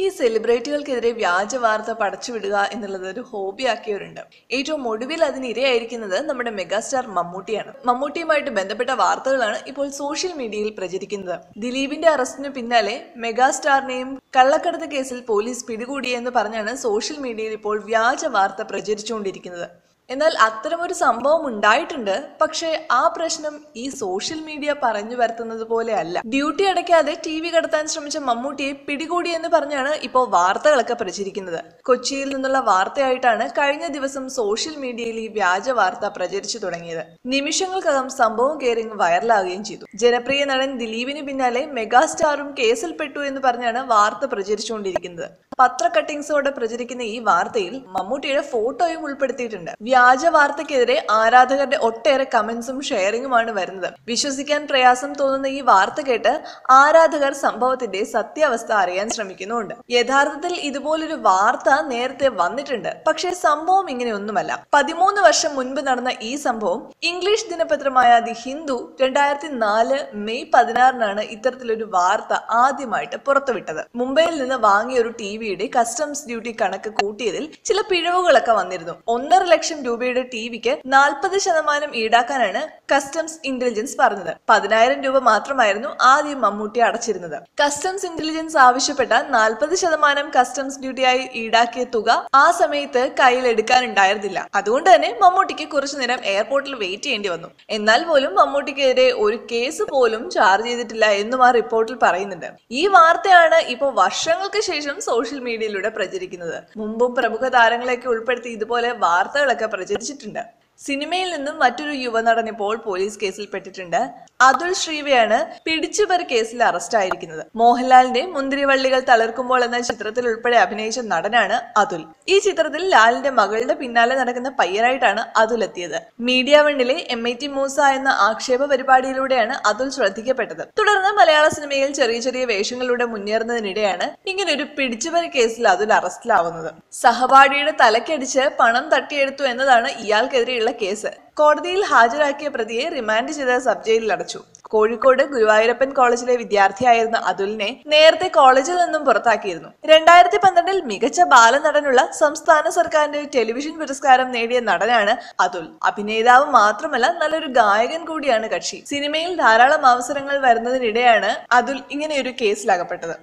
ഈ സെലിബ്രിറ്റികൾക്കെതിരെ വ്യാജ വാർത്ത പടച്ചുവിടുക എന്നുള്ളത് ഒരു ഹോബിയാക്കിയവരുണ്ട്. ഏറ്റവും ഒടുവിൽ അതിന് ഇരയായിരിക്കുന്നത് നമ്മുടെ മെഗാസ്റ്റാർ മമ്മൂട്ടിയാണ്. മമ്മൂട്ടിയുമായിട്ട് ബന്ധപ്പെട്ട വാർത്തകളാണ് ഇപ്പോൾ സോഷ്യൽ മീഡിയയിൽ പ്രചരിക്കുന്നത്. ദിലീപിന്റെ അറസ്റ്റിന് പിന്നാലെ മെഗാസ്റ്റാറിനെയും കള്ളക്കടത്ത് കേസിൽ പോലീസ് പിടികൂടിയെന്ന് പറഞ്ഞാണ് സോഷ്യൽ മീഡിയയിൽ ഇപ്പോൾ വ്യാജ വാർത്ത പ്രചരിച്ചുകൊണ്ടിരിക്കുന്നത്. എന്നാൽ അത്തരമൊരു സംഭവം ഉണ്ടായിട്ടുണ്ട്. പക്ഷേ ആ പ്രശ്നം ഈ സോഷ്യൽ മീഡിയ പറഞ്ഞു വരുത്തുന്നത് പോലെ അല്ല. ഡ്യൂട്ടി അടയ്ക്കാതെ TV കടത്താൻ ശ്രമിച്ച മമ്മൂട്ടിയെ പിടികൂടിയെന്ന് പറഞ്ഞാണ് ഇപ്പോൾ വാർത്തകളൊക്കെ പ്രചരിക്കുന്നത്. കൊച്ചിയിൽ നിന്നുള്ള വാർത്തയായിട്ടാണ് കഴിഞ്ഞ ദിവസം സോഷ്യൽ മീഡിയയിൽ ഈ വ്യാജ വാർത്ത പ്രചരിച്ചു തുടങ്ങിയത്. നിമിഷങ്ങൾക്കകം സംഭവം കേറിങ് വൈറലാകുകയും ചെയ്തു. ജനപ്രിയ നടൻ ദിലീപിന് പിന്നാലെ മെഗാസ്റ്റാറും കേസിൽപ്പെട്ടു എന്ന് പറഞ്ഞാണ് വാർത്ത പ്രചരിച്ചുകൊണ്ടിരിക്കുന്നത്. പത്ര കട്ടിങ്സോടെ പ്രചരിക്കുന്ന ഈ വാർത്തയിൽ മമ്മൂട്ടിയുടെ ഫോട്ടോയും ഉൾപ്പെടുത്തിയിട്ടുണ്ട്. വ്യാജ വാർത്തയ്ക്കെതിരെ ആരാധകരുടെ ഒട്ടേറെ കമന്റ്സും ഷെയറിങ്ങുമാണ് വരുന്നത്. വിശ്വസിക്കാൻ പ്രയാസം തോന്നുന്ന ഈ വാർത്ത കേട്ട് ആരാധകർ സംഭവത്തിന്റെ സത്യാവസ്ഥ അറിയാൻ ശ്രമിക്കുന്നുണ്ട്. യഥാർത്ഥത്തിൽ ഇതുപോലൊരു വാർത്ത നേരത്തെ വന്നിട്ടുണ്ട്. പക്ഷേ സംഭവം ഇങ്ങനെയൊന്നുമല്ല. 13 വർഷം മുൻപ് നടന്ന ഈ സംഭവം ഇംഗ്ലീഷ് ദിനപത്രമായ ദി ഹിന്ദു 2004 മെയ് 16-നാണ് ഇത്തരത്തിലൊരു വാർത്ത ആദ്യമായിട്ട് പുറത്തുവിട്ടത്. മുംബൈയിൽ നിന്ന് വാങ്ങിയ ഒരു ടിവിയുടെ കസ്റ്റംസ് ഡ്യൂട്ടി കണക്ക് കൂട്ടിയതിൽ ചില പിഴവുകളൊക്കെ വന്നിരുന്നു. 1.5 ലക്ഷം രൂപയുടെ ടിവിക്ക് 40% ഈടാക്കാനാണ് കസ്റ്റംസ് ഇന്റലിജൻസ് പറഞ്ഞത്. 10,000 രൂപ മാത്രമായിരുന്നു ആദ്യം മമ്മൂട്ടി അടച്ചിരുന്നത്. കസ്റ്റംസ് ഇന്റലിജൻസ് ആവശ്യപ്പെട്ട 40% കസ്റ്റംസ് ഡ്യൂട്ടിയായി ഈടാക്കിയ തുക ആ സമയത്ത് കയ്യിൽ എടുക്കാനുണ്ടായിരുന്നില്ല. അതുകൊണ്ട് തന്നെ മമ്മൂട്ടിക്ക് കുറച്ചു നേരം എയർപോർട്ടിൽ വെയിറ്റ് ചെയ്യേണ്ടി വന്നു. എന്നാൽ പോലും മമ്മൂട്ടിക്കെതിരെ ഒരു കേസ് പോലും ചാർജ് ചെയ്തിട്ടില്ല എന്നും ആ റിപ്പോർട്ടിൽ പറയുന്നുണ്ട്. ഈ വാർത്തയാണ് ഇപ്പോൾ വർഷങ്ങൾക്ക് ശേഷം സോഷ്യൽ മീഡിയയിലൂടെ പ്രചരിക്കുന്നത്. മുമ്പും പ്രമുഖ താരങ്ങളെയൊക്കെ ഉൾപ്പെടുത്തി ഇതുപോലെ വാർത്തകളൊക്കെ പ്രചരിച്ചിട്ടുണ്ട്. സിനിമയിൽ നിന്നും മറ്റൊരു യുവനടൻ ഇപ്പോൾ പോലീസ് കേസിൽ പെട്ടിട്ടുണ്ട്. അതുൽ ശ്രീവയാണ് പിടിച്ചുപറി കേസിൽ അറസ്റ്റ് ആയിരിക്കുന്നത്. മോഹൻലാലിന്റെ മുന്തിരിവള്ളികൾ തളിർക്കുമ്പോൾ എന്ന ചിത്രത്തിൽ ഉൾപ്പെടെ അഭിനയിച്ച നടനാണ് അതുൽ. ഈ ചിത്രത്തിൽ ലാലിന്റെ മകളുടെ പിന്നാലെ നടക്കുന്ന പയ്യനായിട്ടാണ് അതുൽ എത്തിയത്. മീഡിയ വണ്ണിലെ MIT മൂസ എന്ന ആക്ഷേപ പരിപാടിയിലൂടെയാണ് അതുൽ ശ്രദ്ധിക്കപ്പെട്ടത്. തുടർന്ന് മലയാള സിനിമയിൽ ചെറിയ ചെറിയ വേഷങ്ങളിലൂടെ മുന്നേറുന്നതിനിടെയാണ് ഇങ്ങനൊരു പിടിച്ചുപറി കേസിൽ അതുൽ അറസ്റ്റിലാവുന്നത്. സഹപാഠിയുടെ തലക്കടിച്ച് പണം തട്ടിയെടുത്തു എന്നതാണ് ഇയാൾക്കെതിരെയുള്ള കേസ്. കോടതിയിൽ ഹാജരാക്കിയ പ്രതിയെ റിമാൻഡ് ചെയ്ത സബ് ജയിലിൽ അടച്ചു. കോഴിക്കോട് ഗുരുവായൂരപ്പൻ കോളേജിലെ വിദ്യാർത്ഥിയായിരുന്ന അതുലിനെ നേരത്തെ കോളേജിൽ നിന്നും പുറത്താക്കിയിരുന്നു. 2012-ൽ മികച്ച ബാലനടനുള്ള സംസ്ഥാന സർക്കാരിന്റെ ടെലിവിഷൻ പുരസ്കാരം നേടിയ നടനാണ് അതുൽ. അഭിനേതാവ് മാത്രമല്ല, നല്ലൊരു ഗായകൻ കൂടിയാണ് കക്ഷി. സിനിമയിൽ ധാരാളം അവസരങ്ങൾ വരുന്നതിനിടെയാണ് അതുൽ ഇങ്ങനെയൊരു കേസിലകപ്പെട്ടത്.